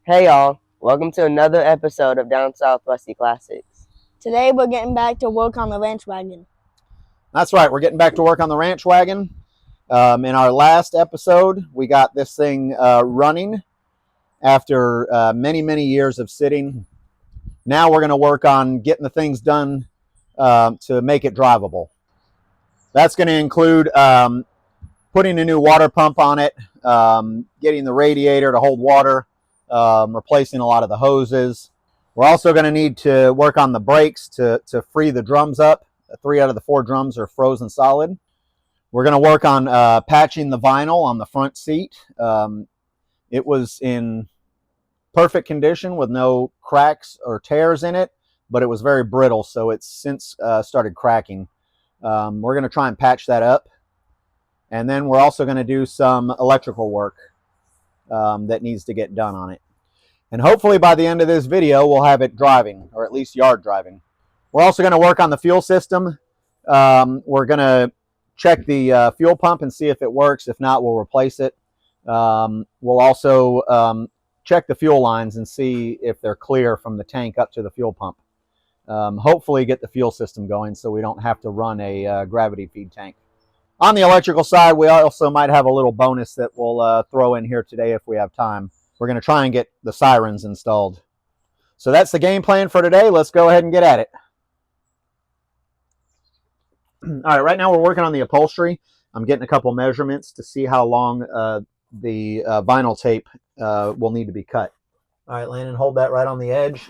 Hey y'all, welcome to another episode of Down South Rusty Classics. Today we're getting back to work on the ranch wagon. That's right, we're getting back to work on the ranch wagon. In our last episode, we got this thing running after many years of sitting. Now we're going to work on getting the things done to make it drivable. That's going to include putting a new water pump on it, getting the radiator to hold water, replacing a lot of the hoses. We're also going to need to work on the brakes to free the drums up. 3 out of the 4 drums are frozen solid. We're going to work on patching the vinyl on the front seat. It was in perfect condition with no cracks or tears in it, but it was very brittle, so it's since started cracking. We're going to try and patch that up. And then we're also going to do some electrical work that needs to get done on it. And hopefully by the end of this video, we'll have it driving, or at least yard driving. We're also going to work on the fuel system. We're going to check the fuel pump and see if it works. If not, we'll replace it. We'll also check the fuel lines and see if they're clear from the tank up to the fuel pump. Hopefully get the fuel system going so we don't have to run a gravity feed tank. On the electrical side, we also might have a little bonus that we'll throw in here today if we have time. We're going to try and get the sirens installed. So that's the game plan for today. Let's go ahead and get at it. All right, right now we're working on the upholstery. I'm getting a couple measurements to see how long the vinyl tape will need to be cut. All right, Landon, hold that right on the edge.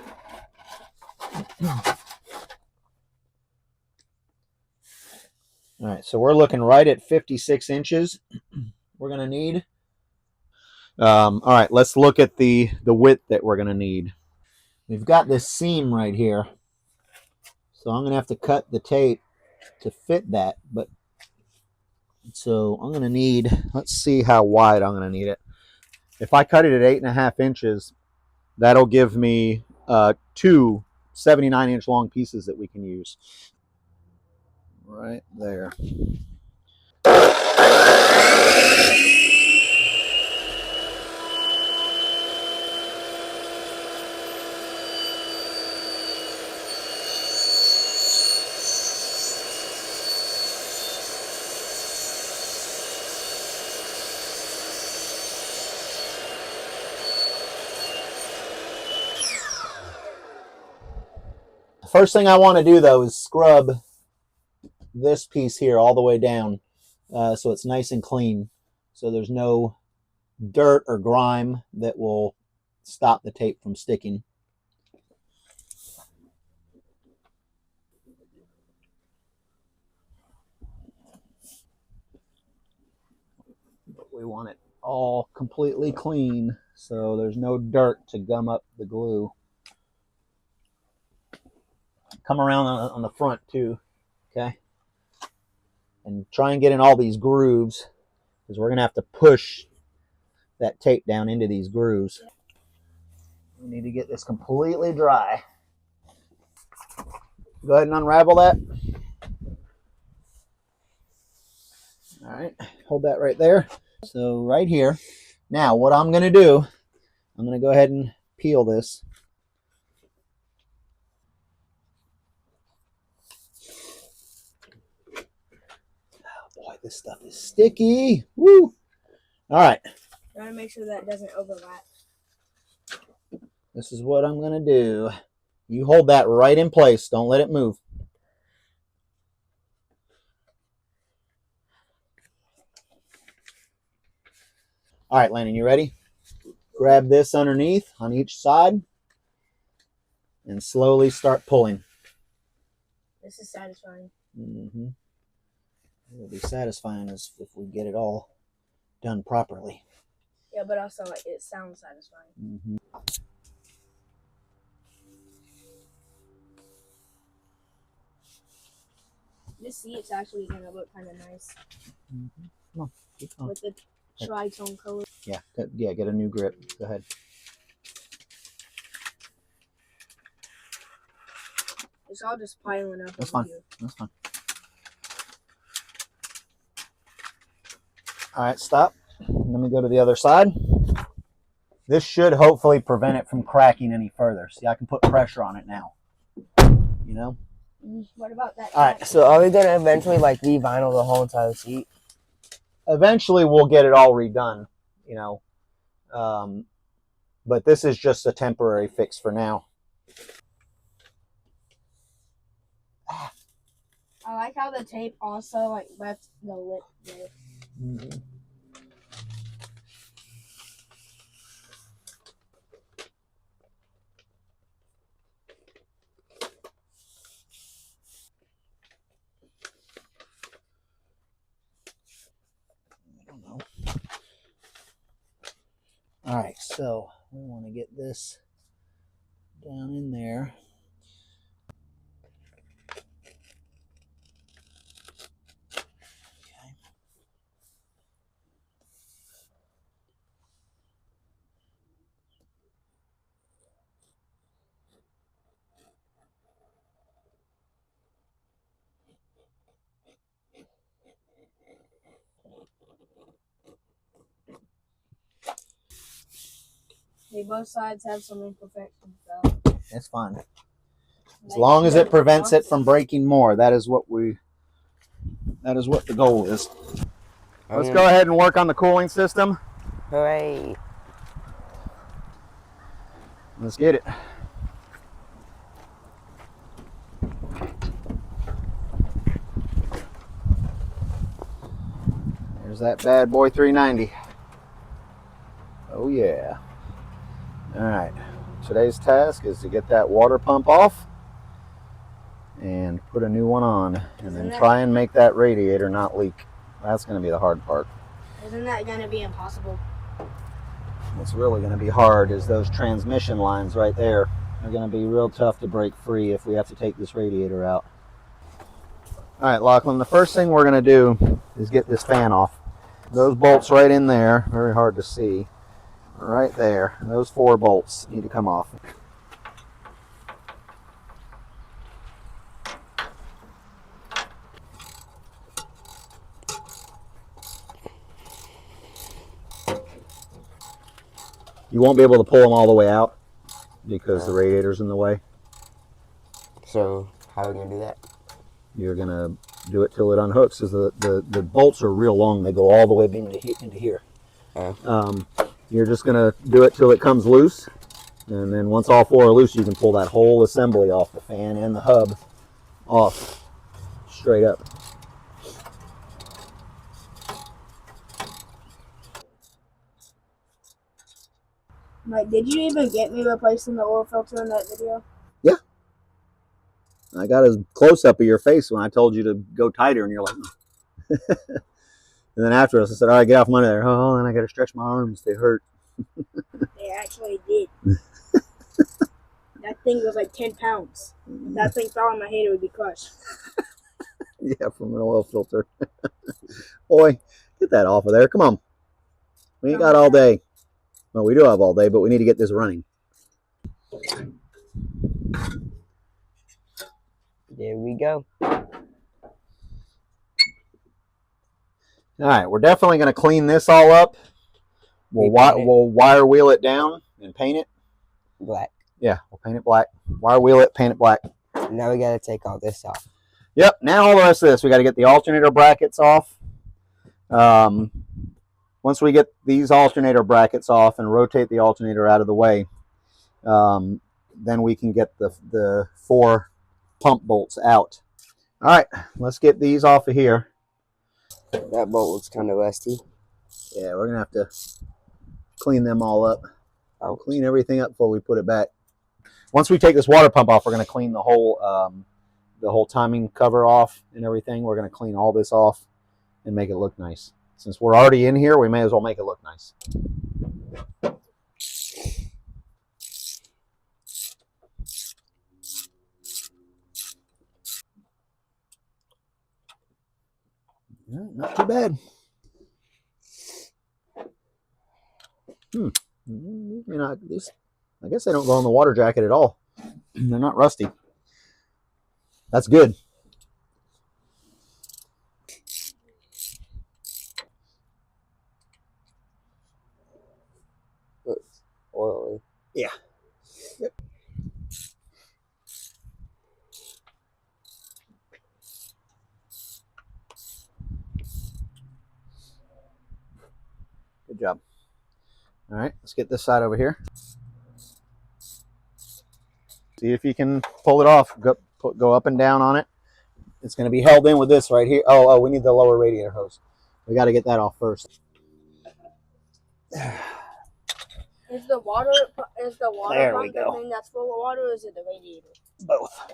All right, so we're looking right at 56 inches. We're going to need. All right, let's look at the width that we're going to need. We've got this seam right here, so I'm going to have to cut the tape to fit that. But so I'm going to need. Let's see how wide I'm going to need it. If I cut it at 8.5 inches, that'll give me 2 79-inch long pieces that we can use. Right there. The first thing I want to do though is scrub this piece here all the way down so it's nice and clean, so there's no dirt or grime that will stop the tape from sticking. But we want it all completely clean so there's no dirt to gum up the glue. Come around on the front too, okay? And try and get in all these grooves because we're going to have to push that tape down into these grooves. We need to get this completely dry. Go ahead and unravel that. All right, hold that right there. So right here. Now what I'm going to do, I'm going to go ahead and peel this. Boy, this stuff is sticky. Woo! All right. Try to make sure that doesn't overlap. This is what I'm going to do. You hold that right in place. Don't let it move. All right, Landon, you ready? Grab this underneath on each side and slowly start pulling. This is satisfying. Mm-hmm. It'll be satisfying as if we get it all done properly. Yeah, but also it sounds satisfying. Mm-hmm. This seat's actually going to look kind of nice. Mm-hmm. Come on, keep going. With the tri-tone color. Yeah, get a new grip. Go ahead. It's all just piling up. That's fine. That's fine. All right, stop. Let me go to the other side. This should hopefully prevent it from cracking any further. See, I can put pressure on it now. You know? What about that? All right, so are we gonna eventually like re-vinyl the whole entire seat? Eventually, we'll get it all redone. You know, but this is just a temporary fix for now. I like how the tape also like left the lip there. Mm-hmm. All right, so we want to get this down in there. Okay. Both sides have some imperfections though. That's fine. As long as it prevents it from breaking more, that is what the goal is. Let's go ahead and work on the cooling system. Hooray! Let's get it. There's that bad boy 390. Oh yeah. All right. Today's task is to get that water pump off and put a new one on, and then try and make that radiator not leak. That's going to be the hard part. Isn't that going to be impossible? What's really going to be hard is those transmission lines right there. They're going to be real tough to break free if we have to take this radiator out. All right, Lachlan, the first thing we're going to do is get this fan off. Those bolts right in there, very hard to see. Right there, those 4 bolts need to come off. You won't be able to pull them all the way out because the radiator's in the way. So how are we gonna do that? You're gonna do it till it unhooks, because the bolts are real long. They go all the way into here. You're just gonna do it till it comes loose, and then once all 4 are loose, you can pull that whole assembly off, the fan and the hub off straight up. Mike, did you even get me replacing the oil filter in that video? Yeah. I got a close-up of your face when I told you to go tighter, and you're like, and then afterwards I said, all right, get off from under there. Oh, then I got to stretch my arms. They hurt. They actually did. That thing was like 10 pounds. If that thing fell on my head, it would be crushed. Yeah, from an oil filter. Boy, get that off of there. Come on. We ain't got all day. Well, we do have all day, but we need to get this running. There we go. All right, we're definitely going to clean this all up. We'll wire wheel it down and paint it black. Yeah, we'll paint it black. Wire wheel it, paint it black. Now we got to take all this off. Yep, now all the rest of this. We got to get the alternator brackets off. Once we get these alternator brackets off and rotate the alternator out of the way, then we can get the 4 pump bolts out. All right, let's get these off of here. That bolt looks kind of rusty. Yeah, we're going to have to clean them all up. I'll clean everything up before we put it back. Once we take this water pump off, we're going to clean the whole timing cover off and everything. We're going to clean all this off and make it look nice. Since we're already in here, we may as well make it look nice. Not too bad. I guess they don't go on the water jacket at all. They're not rusty. That's good. Yeah. Yep. Good job. All right, let's get this side over here. See if you can pull it off. Go up and down on it. It's going to be held in with this right here. Oh, we need the lower radiator hose. We got to get that off first. Is the water There we pump go. the thing that's full of water, or is it the radiator? Both.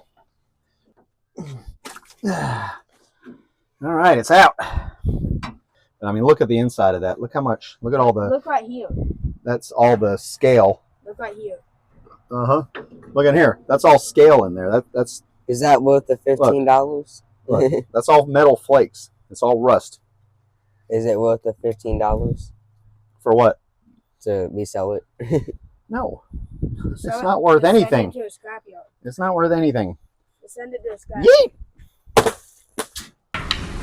All right, it's out. I mean, look at the inside of that. Look how much. Look at all the. Look right here. That's all the scale. Look right here. Look in here. That's all scale in there. That's. Is that worth the $15? Look, that's all metal flakes. It's all rust. Is it worth the $15 For what? to resell it? No. It's not worth anything. Send it to a scrapyard. It's not worth anything. Send it to a scrapyard. Yeet!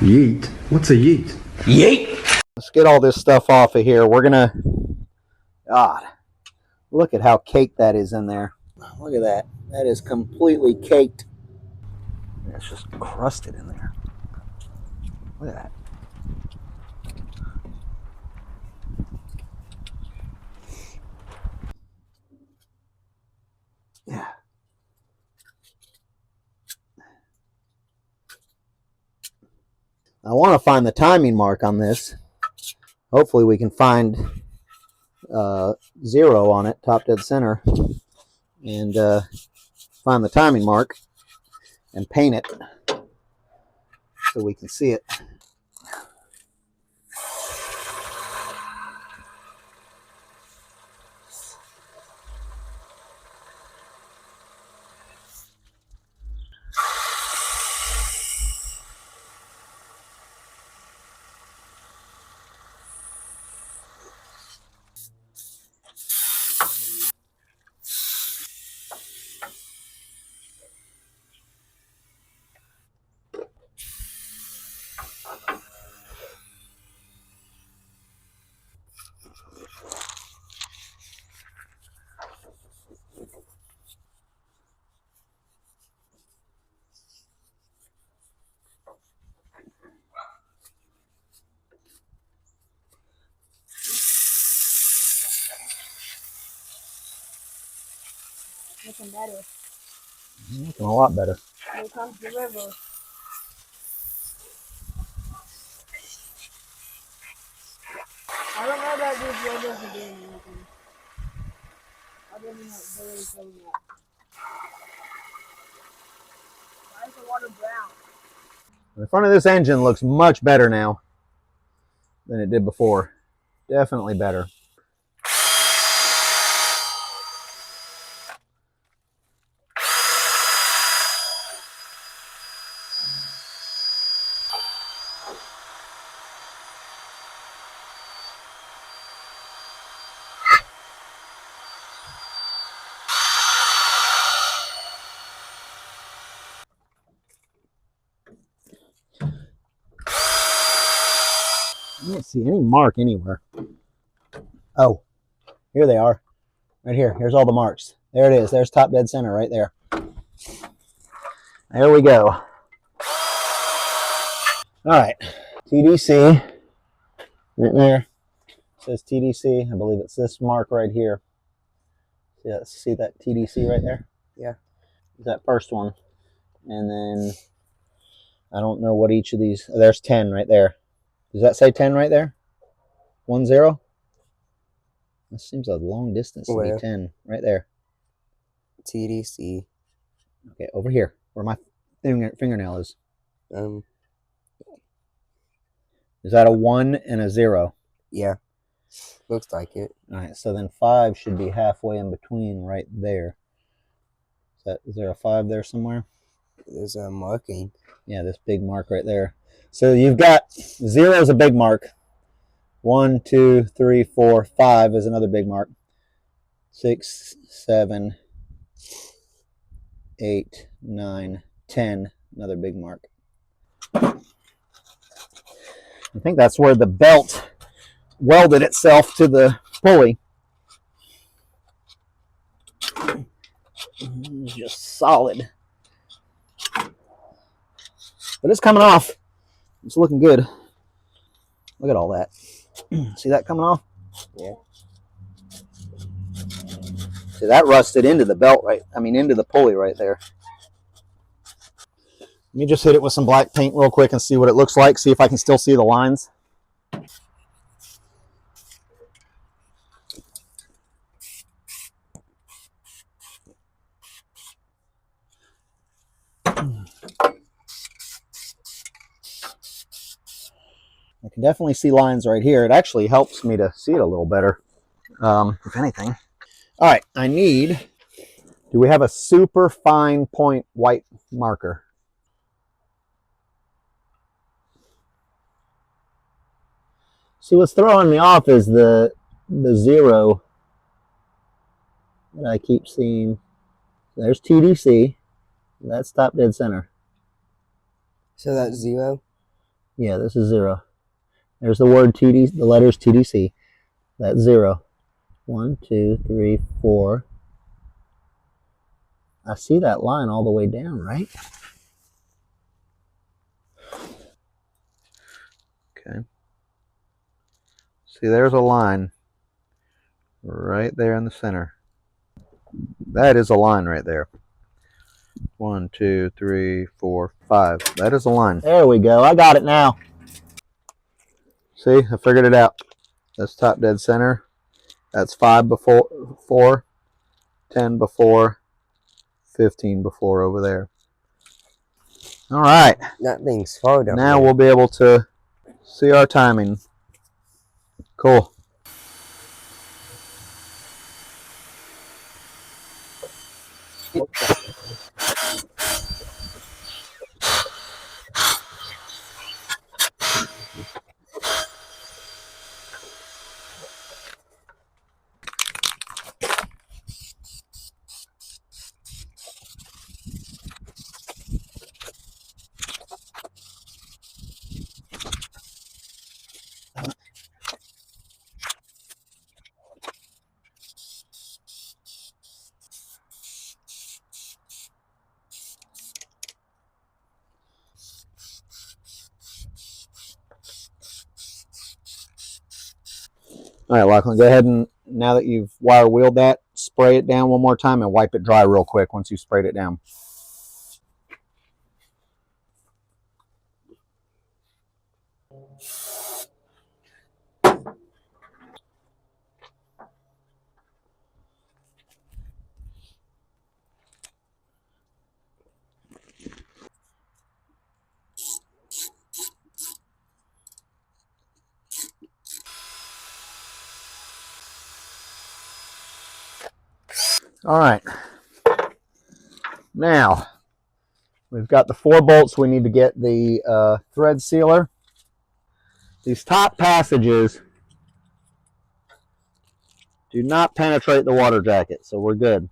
Yeet? What's a yeet? Yeet! Let's get all this stuff off of here. We're gonna. God, look at how caked that is in there. Look at that. That is completely caked. It's just crusted in there. Look at that. Yeah. I want to find the timing mark on this. Hopefully we can find 0 on it, top dead center, and find the timing mark and paint it so we can see it. Looking better. Looking a lot better. Here comes the river. I don't know about these rivers are doing anything. I didn't know they were filling up. Why is the water brown? The front of this engine looks much better now than it did before. Definitely better. I don't see any mark anywhere. Oh, here they are. Right here. Here's all the marks. There it is. There's top dead center right there. There we go. All right. TDC. Right there. It says TDC. I believe it's this mark right here. Yeah, see that TDC right there? Yeah. That first one. And then I don't know what each of these. There's 10 right there. Does that say 10 right there? 10? That seems a long distance to be 10. Right there. TDC. Okay, over here, where my fingernail is. Is that a 1 and a 0? Yeah. Looks like it. All right, so then 5 should be halfway in between right there. Is there a 5 there somewhere? There's a marking. Yeah, this big mark right there. So you've got 0 is a big mark. 1, 2, 3, 4, 5 is another big mark. 6, 7, 8, 9, 10, another big mark. I think that's where the belt welded itself to the pulley. It's just solid. But it's coming off. It's looking good. Look at all that. See that coming off? Yeah. See, that rusted into the belt into the pulley right there. Let me just hit it with some black paint real quick and see what it looks like. See if I can still see the lines. I can definitely see lines right here. It actually helps me to see it a little better, if anything. All right, do we have a super fine point white marker? See, what's throwing me off is the zero that I keep seeing. There's TDC. That's top dead center. So that's 0? Yeah, this is 0. There's the word TD, the letters TDC. That's 0. 1, 2, 3, 4. I see that line all the way down, right? Okay. See, there's a line right there in the center. That is a line right there. 1, 2, 3, 4, 5. That is a line. There we go. I got it now. See, I figured it out. That's top dead center. That's 5 before 4, 10 before, 15 before over there. All right. That thing's far down Now there. we'll be able to see our timing. Cool. All right, Lachlan, go ahead and now that you've wire wheeled that, spray it down one more time and wipe it dry real quick once you've sprayed it down. All right. Now, we've got the 4 bolts. We need to get the thread sealer. These top passages do not penetrate the water jacket, so we're good.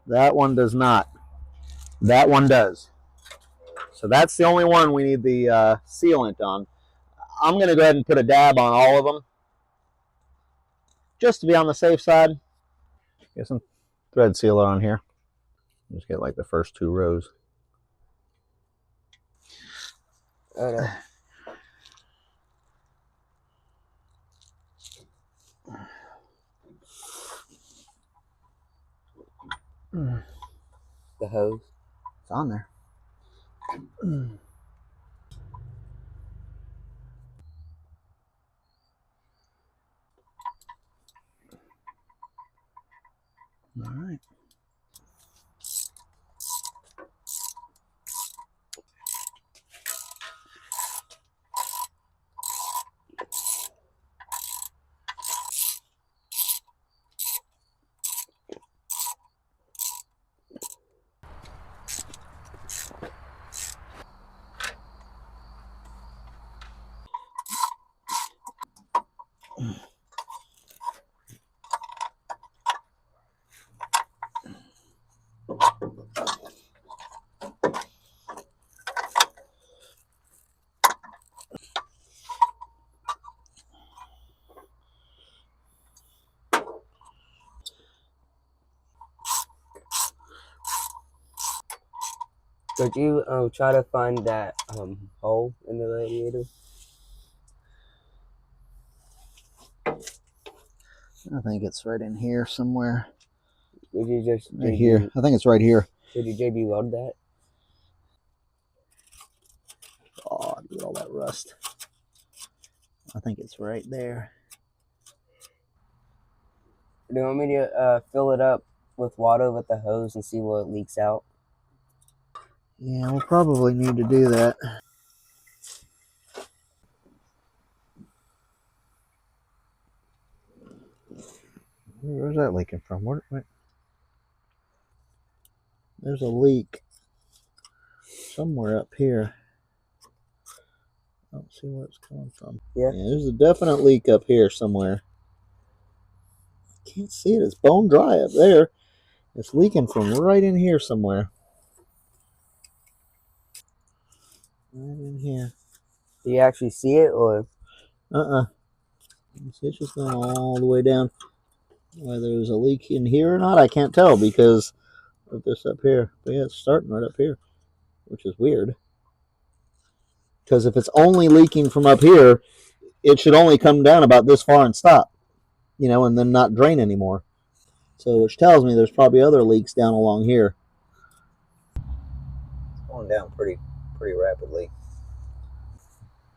That one does not. That one does. So that's the only one we need the sealant on. I'm going to go ahead and put a dab on all of them, just to be on the safe side. Get some thread sealer on here. Just get like the first 2 rows. Oh, no. The hose. It's on there. All right. Could you try to find that hole in the radiator? I think it's right in here somewhere. Would you just Right here. I think it's right here. Could you JB weld that? Oh, look at all that rust. I think it's right there. Do you want me to fill it up with water with the hose and see what leaks out? Yeah, we'll probably need to do that. Where's that leaking from? Where? There's a leak somewhere up here. I don't see where it's coming from. Yeah. There's a definite leak up here somewhere. I can't see it. It's bone dry up there. It's leaking from right in here somewhere. Right in here. Do you actually see it, or? It's just going all the way down. Whether there's a leak in here or not, I can't tell because of this up here. But yeah, it's starting right up here, which is weird. Because if it's only leaking from up here, it should only come down about this far and stop, and then not drain anymore. So, which tells me there's probably other leaks down along here. It's going down pretty rapidly.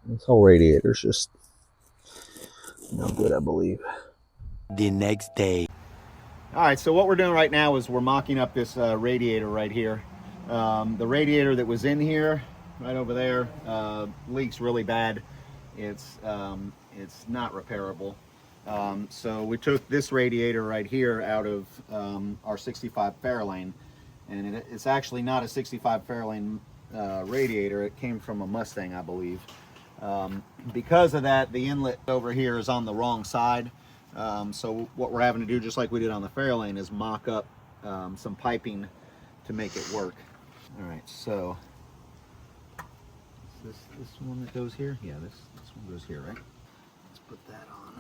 This whole radiator's just no good, I believe. The next day. All right, so what we're doing right now is we're mocking up this radiator right here. The radiator that was in here, right over there, leaks really bad. It's not repairable. So we took this radiator right here out of our 65 Fairlane, and it's actually not a 65 Fairlane radiator. It came from a Mustang, I believe. Because of that, the inlet over here is on the wrong side. So what we're having to do, just like we did on the Fairlane, is mock up some piping to make it work. All right, so this one that goes here? Yeah, this one goes here, right? Let's put that on.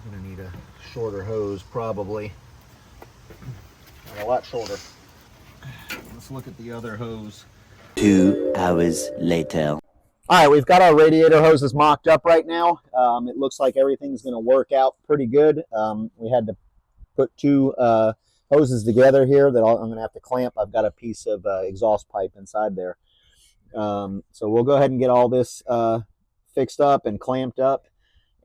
We're gonna need a shorter hose, probably. A lot shorter. Let's look at the other hose. 2 hours later. All right, we've got our radiator hoses mocked up right now. It looks like everything's going to work out pretty good. We had to put two hoses together here that I'm going to have to clamp. I've got a piece of exhaust pipe inside there. So we'll go ahead and get all this fixed up and clamped up,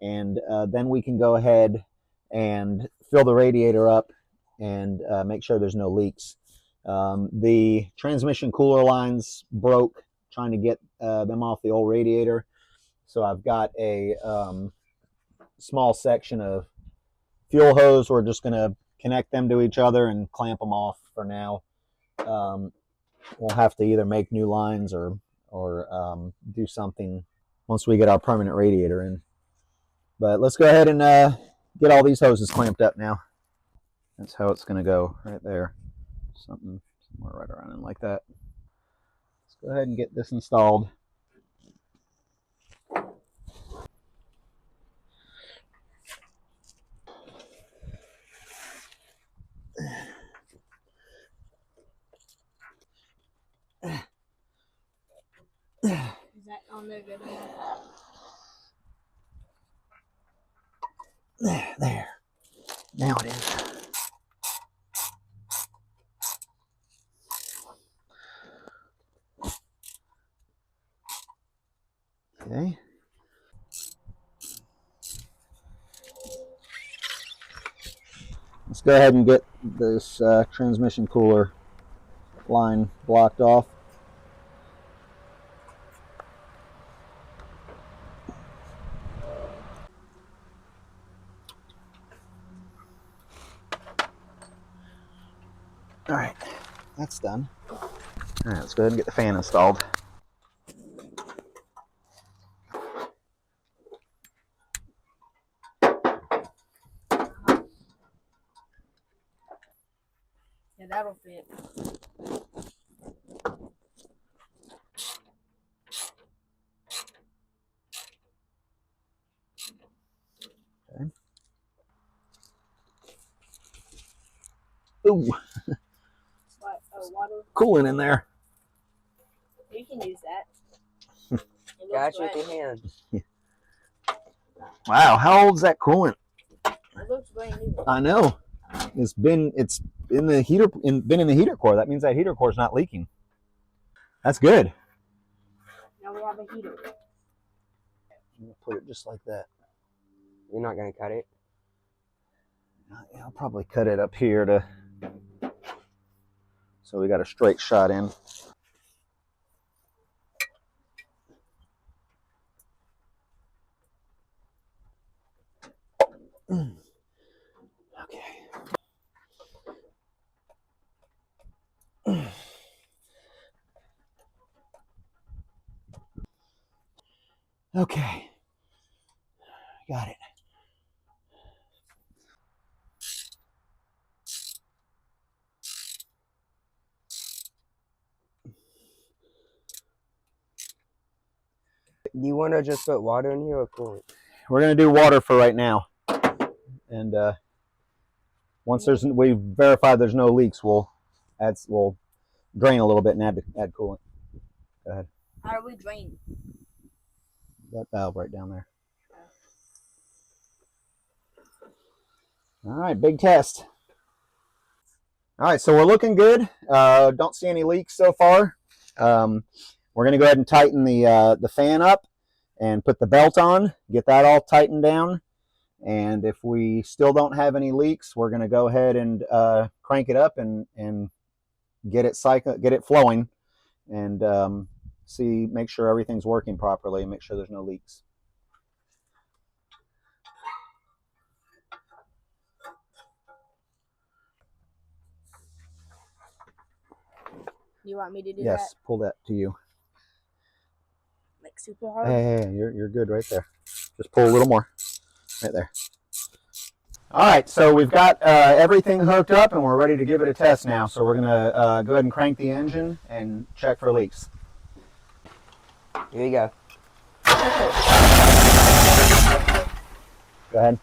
and then we can go ahead and fill the radiator up and make sure there's no leaks. The transmission cooler lines broke trying to get them off the old radiator. So I've got a small section of fuel hose. We're just going to connect them to each other and clamp them off for now. We'll have to either make new lines or do something once we get our permanent radiator in. But let's go ahead and get all these hoses clamped up now. That's how it's going to go right there. Somewhere right around in like that. Let's go ahead and get this installed. Is that on there good enough? There. Now it is. Okay. Let's go ahead and get this transmission cooler line blocked off. All right, that's done. All right, let's go ahead and get the fan installed. Yeah, that'll fit. Okay. Ooh. water. coolant in there. You can use that. It Got looks you with red. your hand. Wow, how old's that coolant? It looks brand new. I know. It's in the heater been in the heater core. That means that heater core is not leaking. That's good. Now we have a heater. I'm gonna put it just like that. You're not gonna cut it. I'll probably cut it up here so we got a straight shot in. Okay. Okay. Got it. Do you want to just put water in here or coolant? We're gonna do water for right now, and once we verify there's no leaks, we'll drain a little bit and add coolant. Go ahead. How do we drain? That valve right down there. All right, big test. All right, so we're looking good. Don't see any leaks so far. We're gonna go ahead and tighten the fan up and put the belt on, get that all tightened down. And if we still don't have any leaks, we're gonna go ahead and crank it up and get it flowing, and make sure everything's working properly and make sure there's no leaks. You want me to do that? Yes, pull that to you. Like super hard? Hey, you're good right there. Just pull a little more, right there. All right, so we've got everything hooked up and we're ready to give it a test now. So we're gonna go ahead and crank the engine and check for leaks. Here you go. Go ahead.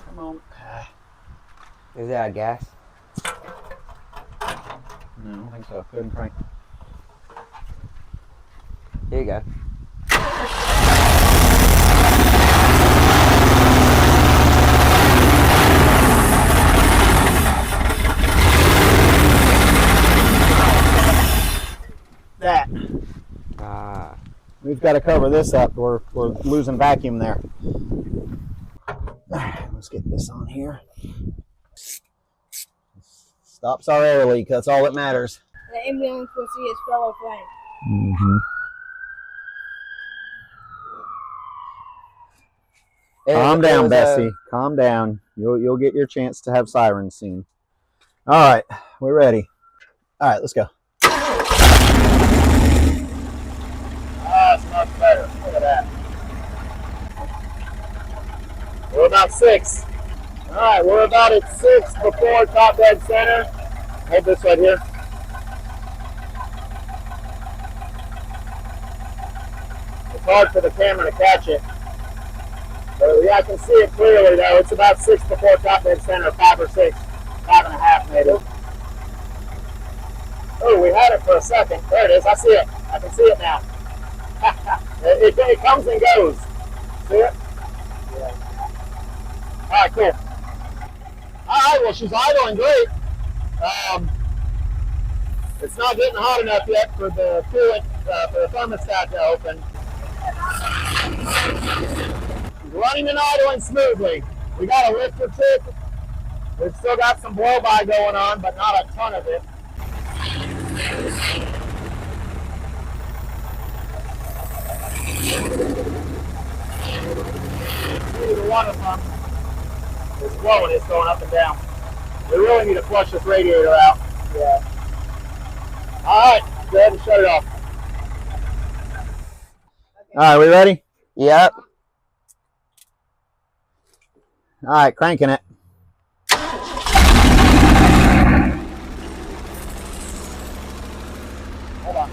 Come on. Is that gas? No, I don't think so. Go ahead and crank. Here you go. That. We've got to cover this up. We're losing vacuum there. Let's get this on here. Stops our air leak. That's all that matters. The ambulance will see his fellow friend. Mm-hmm. Calm down, Bessie. Calm down. You'll get your chance to have sirens soon. All right, we're ready. All right, let's go. That's much better. Look at that. We're about 6. All right, we're about at 6 before top dead center. Hold this right here. It's hard for the camera to catch it. But yeah, I can see it clearly though. It's about 6 before top dead center, 5 or 6, 5.5 maybe. Oh, we had it for a second. There it is. I see it. I can see it now. it comes and goes. See it? Yeah. All right, cool. All right, well, she's idling great. It's not getting hot enough yet for the coolant, for the thermostat to open. She's running and idling smoothly. We got a lift or two. We've still got some blow-by going on, but not a ton of it. The water pump is flowing, it's going up and down. We really need to flush this radiator out. Yeah. Alright, go ahead and shut it off. Alright, we ready? Yep. Alright, cranking it. Hold on.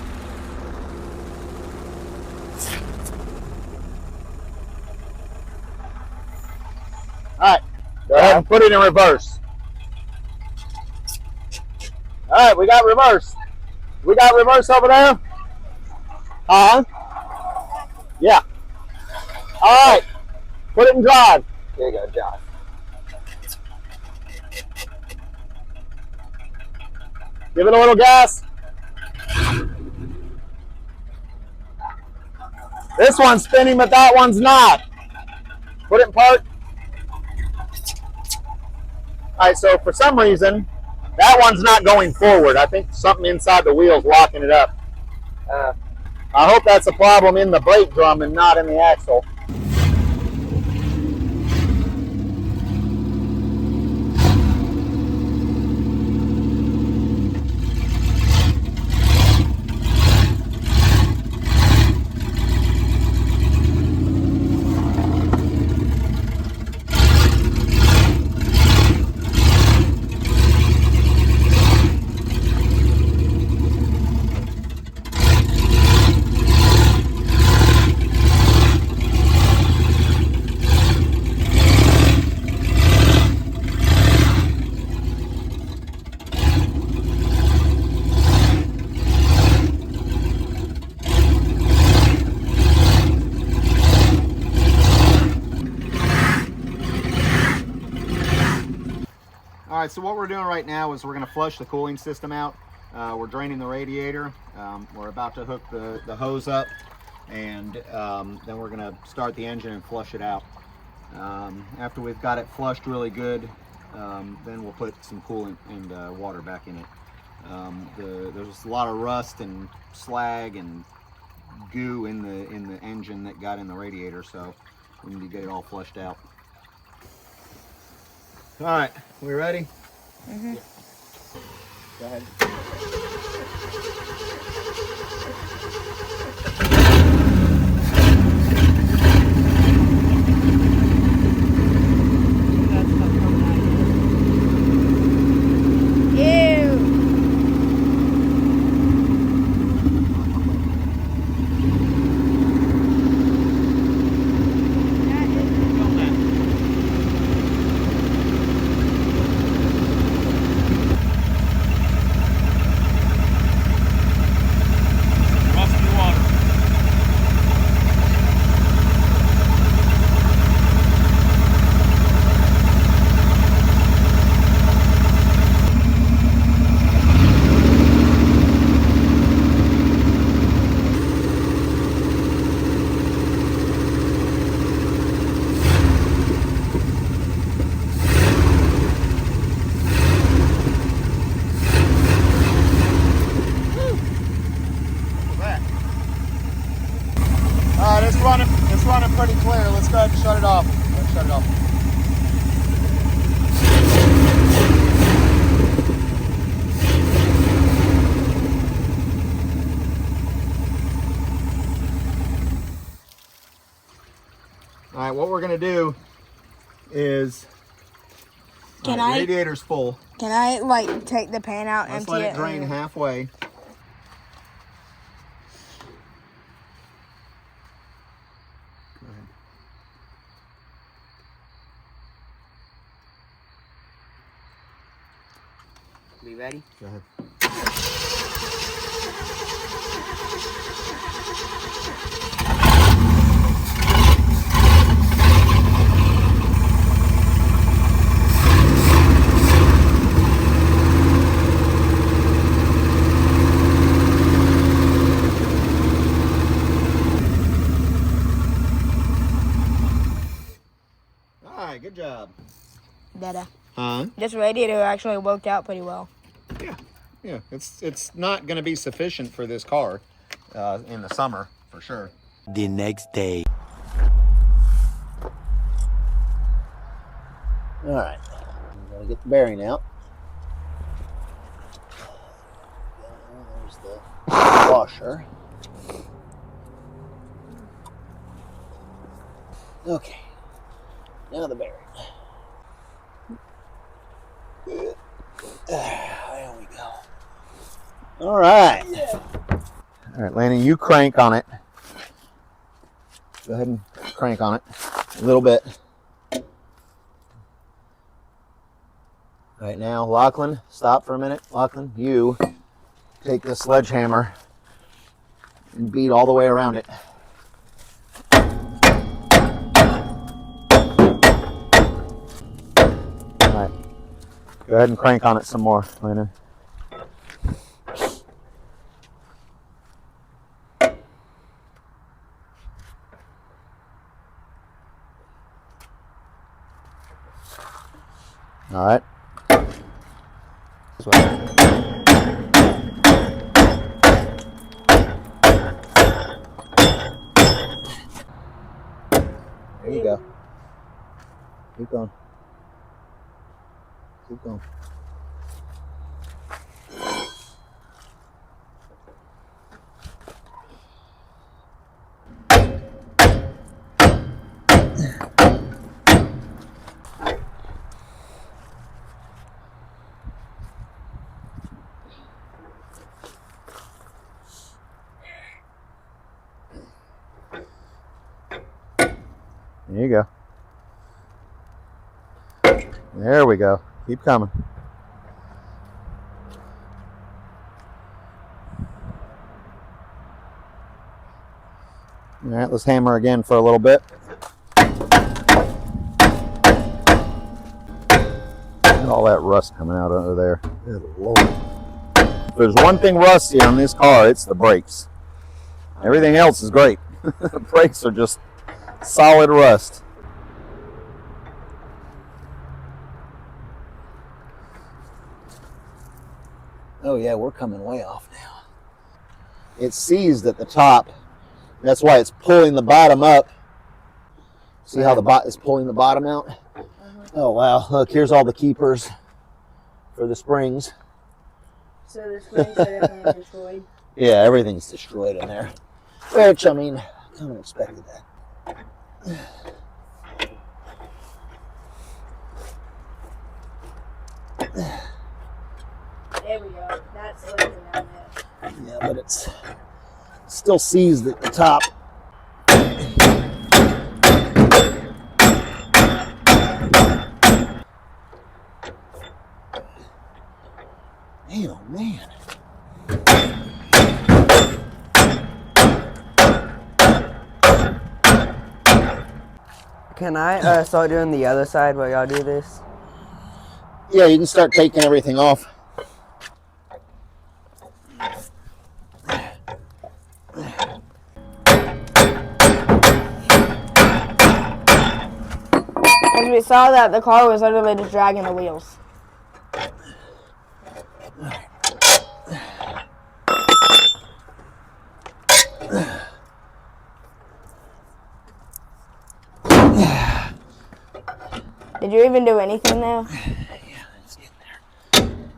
All right, go ahead and put it in reverse. All right, we got reverse. We got reverse over there? Yeah. All right, put it in drive. There you go, Josh. Give it a little gas. This one's spinning, but that one's not. Put it in park. All right, so for some reason, that one's not going forward. I think something inside the wheel's locking it up. I hope that's a problem in the brake drum and not in the axle. All right, so what we're doing right now is we're going to flush the cooling system out. We're draining the radiator. We're about to hook the hose up, and then we're going to start the engine and flush it out. After we've got it flushed really good, then we'll put some coolant and water back in it. There's a lot of rust and slag and goo in the engine that got in the radiator, so we need to get it all flushed out. All right, we ready? Mm-hmm. Yeah. Go ahead. It's running pretty clear. Let's go ahead and shut it off. Let's shut it off. All right, what we're gonna do is, radiator's full. Can I like take the pan out, Let's empty let it, it drain halfway. Go ahead. Be ready? Go ahead. All right, good job. Dada. Huh? This radiator actually worked out pretty well. Yeah, it's not going to be sufficient for this car in the summer, for sure. The next day. All right, I'm going to get the bearing out. There's the washer. Okay, now the bearing. There we go. All right. All right, Lanny, you crank on it. Go ahead and crank on it a little bit. All right, now, Lachlan, stop for a minute. Lachlan, you take this sledgehammer and beat all the way around it. All right, go ahead and crank on it some more, Lanny. All right. This way. There you go. Keep going. Keep going. There you go. There we go. Keep coming. All right, let's hammer again for a little bit. Look at all that rust coming out under there. Good Lord. If there's one thing rusty on this car, it's the brakes. Everything else is great. The brakes are just solid rust. Oh yeah, we're coming way off now. It's seized at the top. That's why it's pulling the bottom up. See how the bot is pulling the bottom out? Oh wow, look, here's all the keepers for the springs. So the springs are definitely destroyed. Yeah, everything's destroyed in there. Which, I mean, I kind of expected that. There we go. That's looking down there. Yeah, but it's still seized at the top. Oh man. Can I start doing the other side while y'all do this? Yeah, you can start taking everything off. As we saw that the car was literally just dragging the wheels. Did you even do anything there? Yeah, it's getting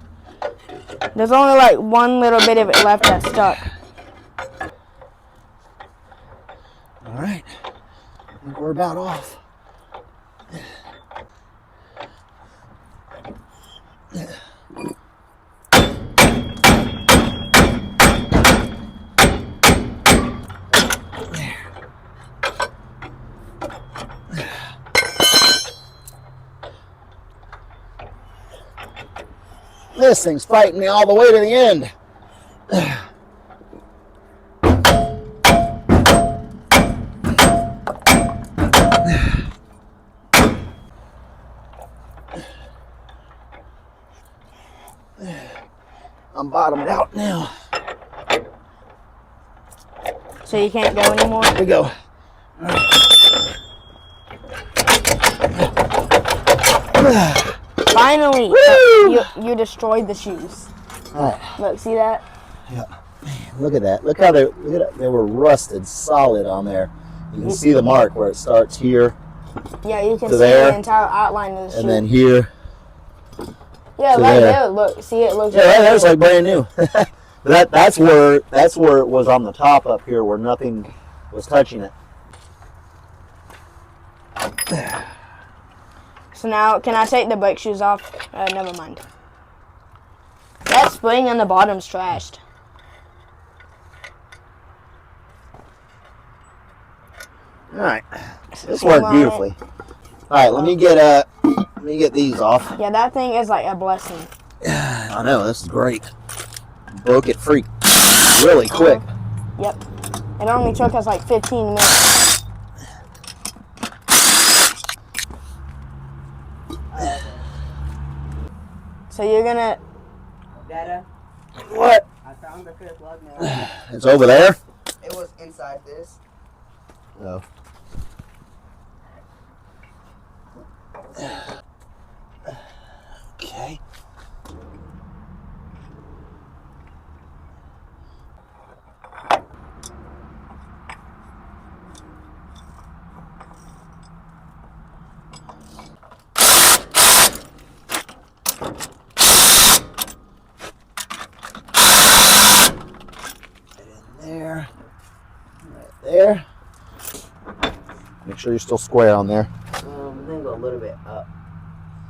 there. There's only like one little bit of it left that's stuck. All right, I think we're about off. This thing's fighting me all the way to the end. I'm bottomed out now. So you can't go anymore? Here we go. Finally! You destroyed the shoes. All right. Look, see that? Yeah. Man, look at that. Look how they were rusted solid on there. You can see the mark where it starts here. Yeah, you can To see there. the entire outline of the shoe. And then here. Yeah, to right there. there. Look, see it looks. Yeah, that's like brand new. that's where it was on the top up here where nothing was touching it. So now, can I take the brake shoes off? Never mind. That spring on the bottom's trashed. All right, this worked beautifully. All right, let me get these off. Yeah, that thing is like a blessing. I know, this is great. Broke it free really quick. Yep. It only took us like 15 minutes. So you're gonna... Dada, What? I found the fifth lug now. It's over there? It was inside this. Oh. Okay. There, right there. Make sure you're still square on there. I'm gonna go a little bit up,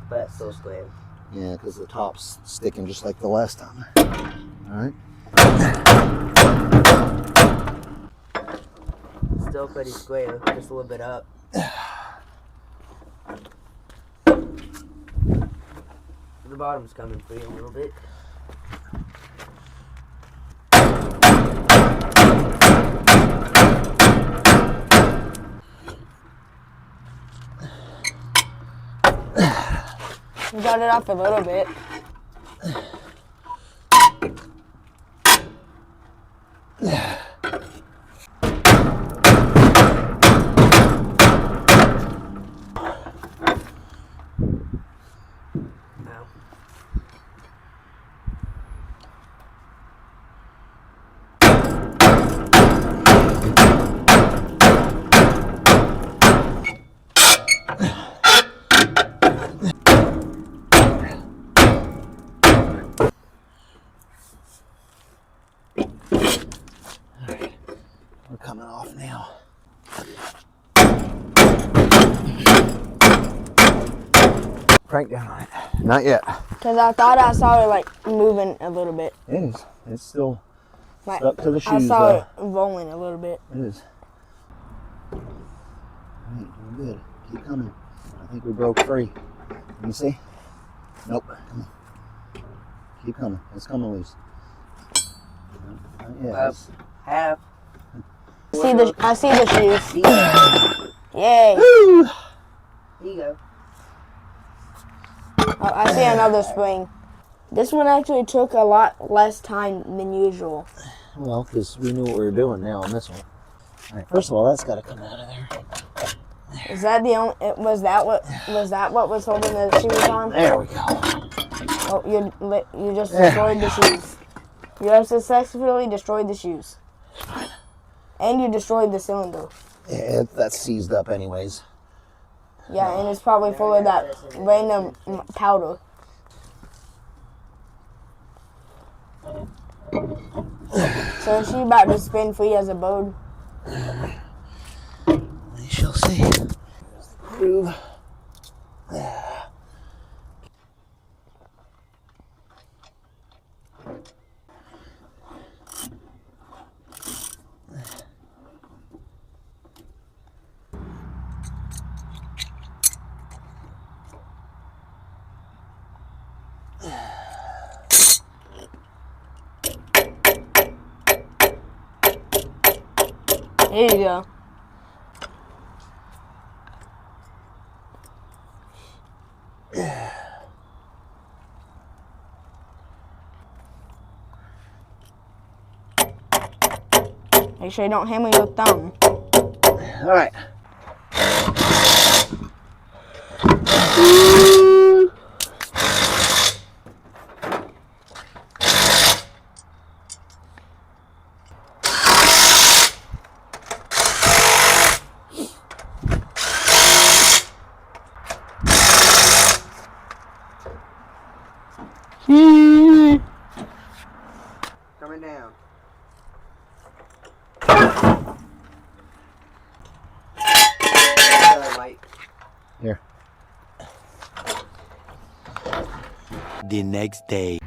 but still square. Yeah, because the top's sticking just like the last time. All right. Still pretty square, just a little bit up. The bottom's coming free a little bit. We got it up a little bit. We're coming off now. Crank down on it. Not yet. Because I thought I saw it like moving a little bit. It is. It's still Like, up to the shoes. I saw it rolling a little bit. It is. All right, we're good. Keep coming. I think we broke free. Let me see. Nope. Come on. Keep coming. It's coming loose. Yeah. Half. I see the shoes. Yay. Woo! Here you go. Oh, I see another spring. This one actually took a lot less time than usual. Well, because we knew what we were doing now on this one. All right. First of all, that's got to come out of there. Is that the only? Was that what was holding the shoes on? There we go. Oh, you just destroyed the shoes. You have successfully destroyed the shoes. And you destroyed the cylinder. Yeah, that's seized up anyways. Yeah, and it's probably full of that random powder. So is she about to spin free as a bird? We shall see. There's the groove. There you go. Make sure you don't hammer your thumb. All right. Coming down. Here. The next day.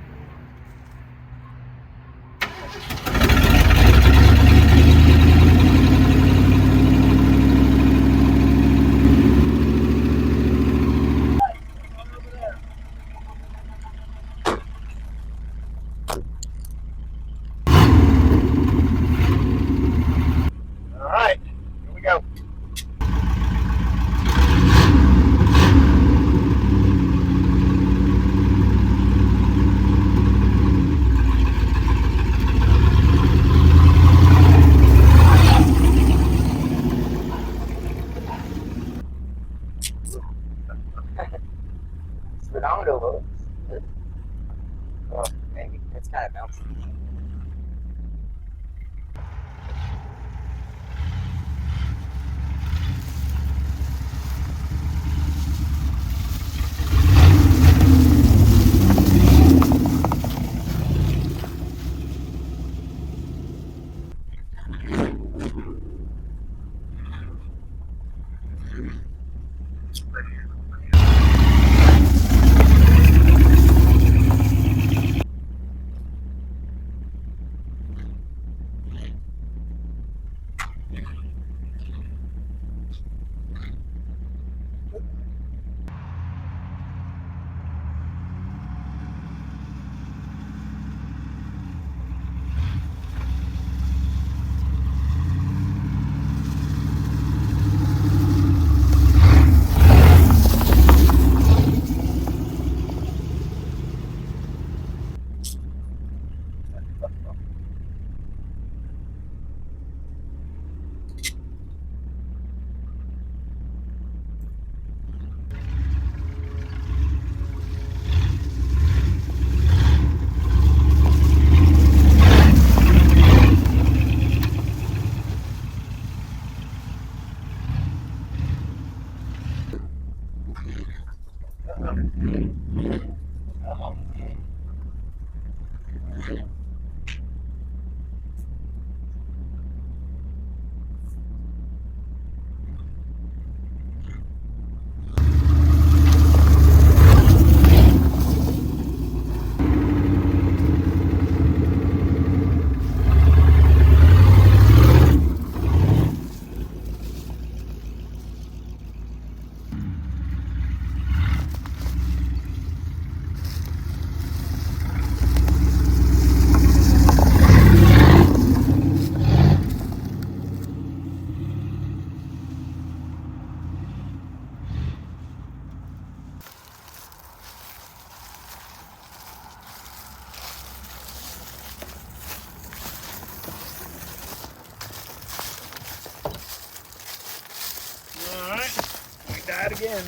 Again.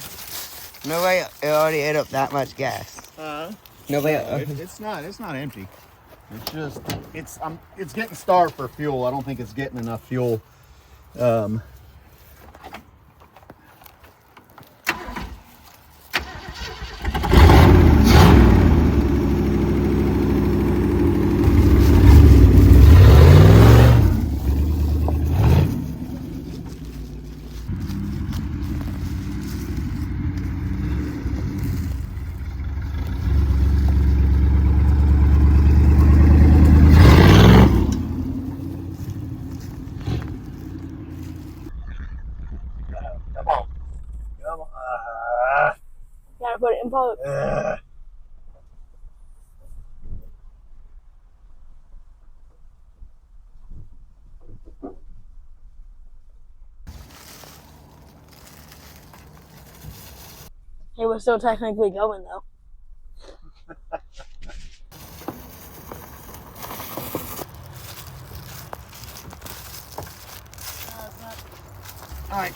No way it already ate up that much gas. No way. It's not empty. It's just it's getting starved for fuel. I don't think it's getting enough fuel. Gotta put it in park. Hey, we're still technically going though. All right,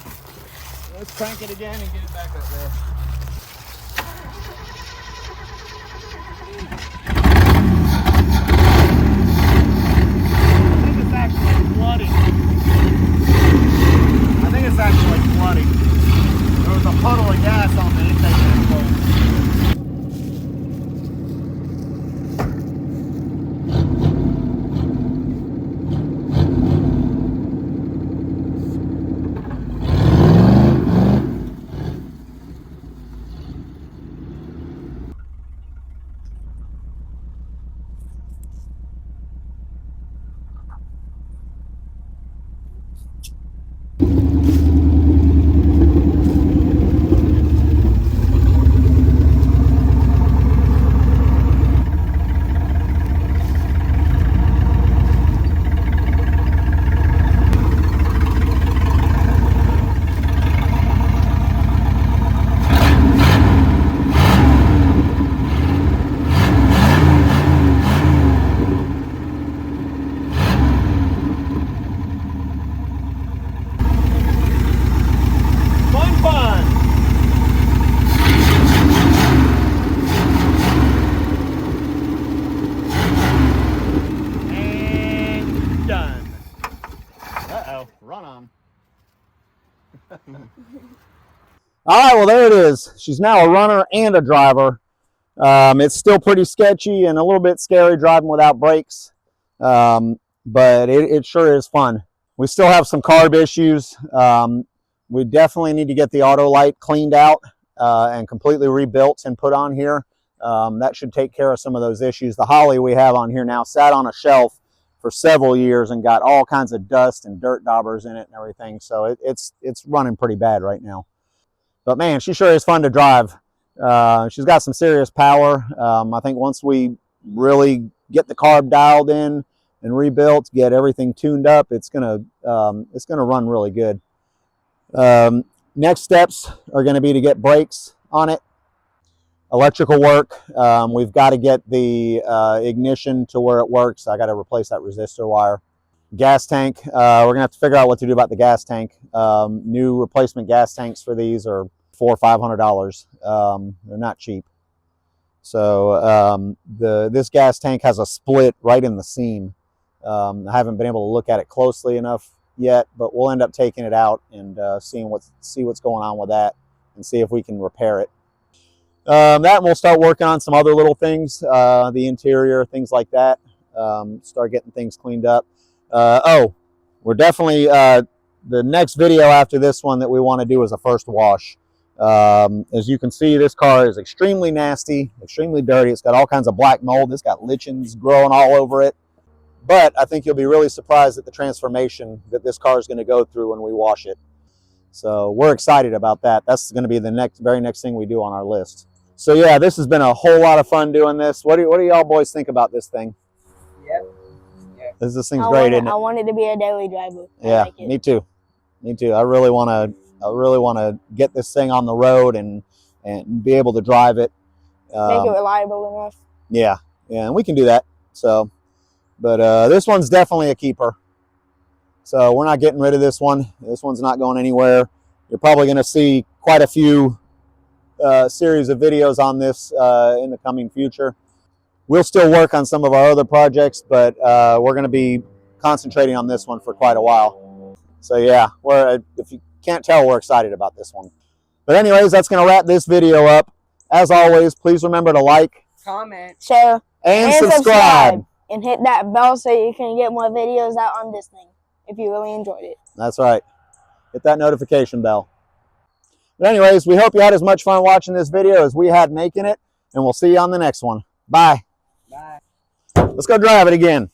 let's crank it again and get it back up there. I think it's actually flooding. There was a puddle of gas on the intake manifold. All right, well, there it is. She's now a runner and a driver. It's still pretty sketchy and a little bit scary driving without brakes, but it sure is fun. We still have some carb issues. We definitely need to get the auto light cleaned out and completely rebuilt and put on here. That should take care of some of those issues. The Holly we have on here now sat on a shelf for several years and got all kinds of dust and dirt daubers in it and everything. So it's running pretty bad right now. But man, she sure is fun to drive. She's got some serious power. I think once we really get the carb dialed in and rebuilt, get everything tuned up, it's gonna run really good. Next steps are going to be to get brakes on it, electrical work. We've got to get the ignition to where it works. I got to replace that resistor wire. Gas tank, we're gonna have to figure out what to do about the gas tank. New replacement gas tanks for these are $400 or $500. They're not cheap. So this gas tank has a split right in the seam. I haven't been able to look at it closely enough yet, but we'll end up taking it out and see what's going on with that and see if we can repair it. That, and we'll start working on some other little things, the interior, things like that. Start getting things cleaned up. We're definitely the next video after this one that we want to do is a first wash. As you can see, this car is extremely nasty, extremely dirty. It's got all kinds of black mold. It's got lichens growing all over it. But I think you'll be really surprised at the transformation that this car is going to go through when we wash it. So we're excited about that. That's going to be the very next thing we do on our list. So yeah, this has been a whole lot of fun doing this. What do y'all boys think about this thing? Yep. This thing's great, isn't it? I want it to be a daily driver. Yeah, like me too. Me too. I really want to get this thing on the road and be able to drive it. Make it reliable enough. Yeah, and we can do that. So. But this one's definitely a keeper. So we're not getting rid of this one. This one's not going anywhere. You're probably going to see quite a few series of videos on this in the coming future. We'll still work on some of our other projects, but we're going to be concentrating on this one for quite a while. So yeah, if you can't tell, we're excited about this one. But anyways, that's going to wrap this video up. As always, please remember to like, Comment, share, and subscribe. And hit that bell so you can get more videos out on this thing if you really enjoyed it. That's right. Hit that notification bell. But anyways, we hope you had as much fun watching this video as we had making it, and we'll see you on the next one. Bye. bye. Let's go drive it again.